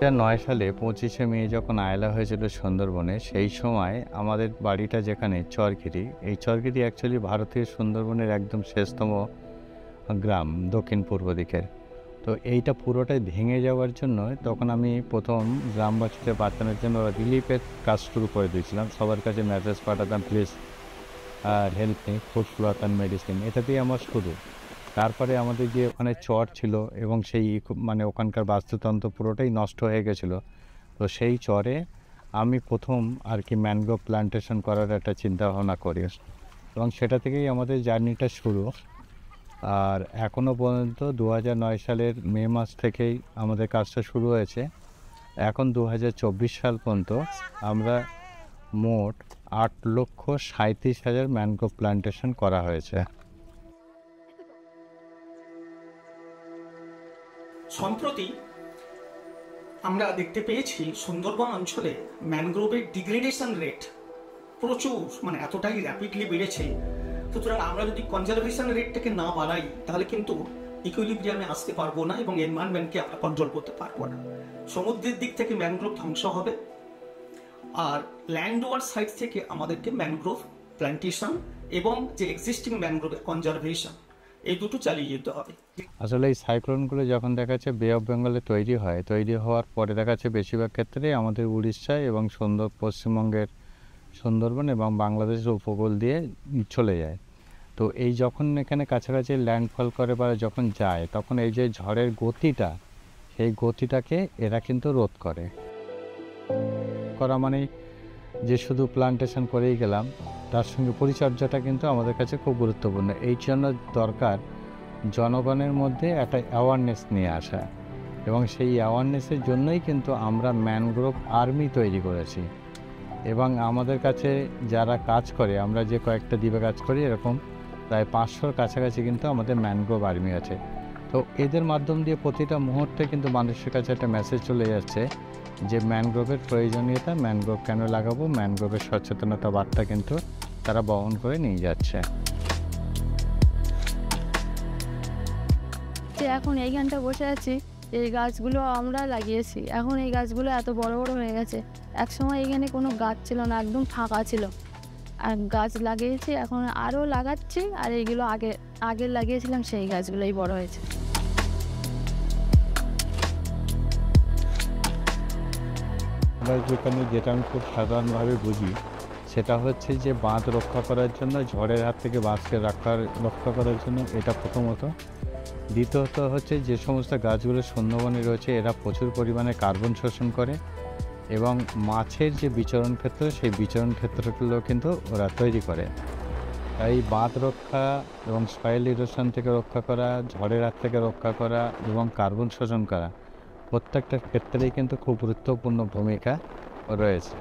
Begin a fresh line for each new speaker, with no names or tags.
2009 সালে 25শে মে যখন আয়লা হয়েছিল সুন্দরবনে, সেই সময় আমাদের বাড়িটা যেখানে চরকিরি, এই চরকিরি অ্যাকচুয়ালি ভারতীয় সুন্দরবনের একদম শেষতম গ্রাম, দক্ষিণ পূর্ব দিকের। তো এইটা পুরোটাই ভেঙে যাওয়ার জন্য তখন আমি প্রথম গ্রামবাসীদের বাঁচানোর জন্য রিলিফের কাজ শুরু করে দিয়েছিলাম। সবার কাছে মেসেজ পাঠাতাম, please help me, food cloth and medicine, এটা দিয়ে আমার শুরু। তারপরে আমাদের যে ওখানে চর ছিল এবং সেই মানে ওখানকার বাস্তুতন্ত্র পুরোটাই নষ্ট হয়ে গেছিলো। তো সেই চরে আমি প্রথম আর কি ম্যানগ্রোভ প্ল্যান্টেশন করার একটা চিন্তাভাবনা করি এবং সেটা থেকেই আমাদের জার্নিটা শুরু। আর এখনও পর্যন্ত 2009 সালের মে মাস থেকেই আমাদের কাজটা শুরু হয়েছে। এখন 2024 সাল পর্যন্ত আমরা মোট 8,37,000 ম্যানগ্রোভ প্ল্যান্টেশন করা হয়েছে।
সম্প্রতি আমরা দেখতে পেয়েছি সুন্দরবন অঞ্চলে ম্যানগ্রোভের ডিগ্রেডেশন রেট প্রচুর, মানে এতটাই র্যাপিডলি বেড়েছে। সুতরাং আমরা যদি কনজারভেশন রেটটাকে না বাড়াই তাহলে কিন্তু ইকুইলিব্রিয়ামে আসতে পারবো না এবং এনভায়রনমেন্টকে আমরা কন্ট্রোল করতে পারবো না। সমুদ্রের দিক থেকে ম্যানগ্রোভ ধ্বংস হবে, আর ল্যান্ডওয়ার সাইড থেকে আমাদেরকে ম্যানগ্রোভ প্ল্যান্টেশন এবং যে এক্সিস্টিং ম্যানগ্রোভের কনজারভেশন, এই দুটো চালিয়ে যেতে হবে।
আসলে এই সাইক্লোনগুলো যখন দেখা যাচ্ছে বে অফ বেঙ্গলে তৈরি হয়, তৈরি হওয়ার পরে দেখা যাচ্ছে বেশিরভাগ ক্ষেত্রেই আমাদের উড়িষ্যায় এবং পশ্চিমবঙ্গের সুন্দরবন এবং বাংলাদেশের উপকূল দিয়ে চলে যায়। তো এই যখন এখানে কাছাকাছি ল্যান্ডফল করে বা যখন যায়, তখন এই যে ঝড়ের গতিটা, সেই গতিটাকে এরা কিন্তু রোধ করে। মানে যে শুধু প্লান্টেশন করেই গেলাম, তার সঙ্গে পরিচর্যাটা কিন্তু আমাদের কাছে খুব গুরুত্বপূর্ণ। এই জন্য দরকার জনগণের মধ্যে একটা অ্যাওয়ারনেস নিয়ে আসা, এবং সেই অ্যাওয়ারনেসের জন্যই কিন্তু আমরা ম্যানগ্রোভ আর্মি তৈরি করেছি। এবং আমাদের কাছে যারা কাজ করে, আমরা যে কয়েকটা দ্বীপে কাজ করি, এরকম প্রায় 500-র কাছাকাছি কিন্তু আমাদের ম্যানগ্রোভ আর্মি আছে। তো এদের মাধ্যম দিয়ে প্রতিটা মুহূর্তে কিন্তু মানুষের কাছে একটা মেসেজ চলে যাচ্ছে যে ম্যানগ্রোভের প্রয়োজনীয়তা, ম্যানগ্রোভ কেন লাগাবো, ম্যানগ্রোভের সচেতনতা বার্তা কিন্তু তারা বহন করে নিয়ে যাচ্ছে।
যে এখন এইখানটা বসে আছি, এই গাছগুলো আমরা লাগিয়েছি। এখন এই গাছগুলো এত বড় বড় হয়ে গেছে। একসময় এখানে কোনো গাছ ছিল না, একদম ফাঁকা ছিল। আর গাছ লাগিয়েছি, এখন আরও লাগাচ্ছি। আর এইগুলো আগে লাগিয়েছিলাম, সেই গাছগুলোই বড় হয়েছে।
আমরা যেখানে, যেটা আমি খুব সাধারণভাবে বুঝি, সেটা হচ্ছে যে বাঁধ রক্ষা করার জন্য, ঝড়ের হাত থেকে বাঁধকে রক্ষা করার জন্য এটা প্রথমত। দ্বিতীয়ত হচ্ছে যে সমস্ত গাছগুলো সুন্দরবনে রয়েছে, এরা প্রচুর পরিমাণে কার্বন শোষণ করে এবং মাছের যে বিচরণ ক্ষেত্র, সেই বিচরণ ক্ষেত্রগুলো কিন্তু ওরা তৈরি করে। তাই বাঁধ রক্ষা এবং সয়েল ইরোশন থেকে রক্ষা করা, ঝড়ের হাত থেকে রক্ষা করা এবং কার্বন শোষণ করা, প্রত্যেকটা ক্ষেত্রেই কিন্তু খুব গুরুত্বপূর্ণ ভূমিকা রয়েছে।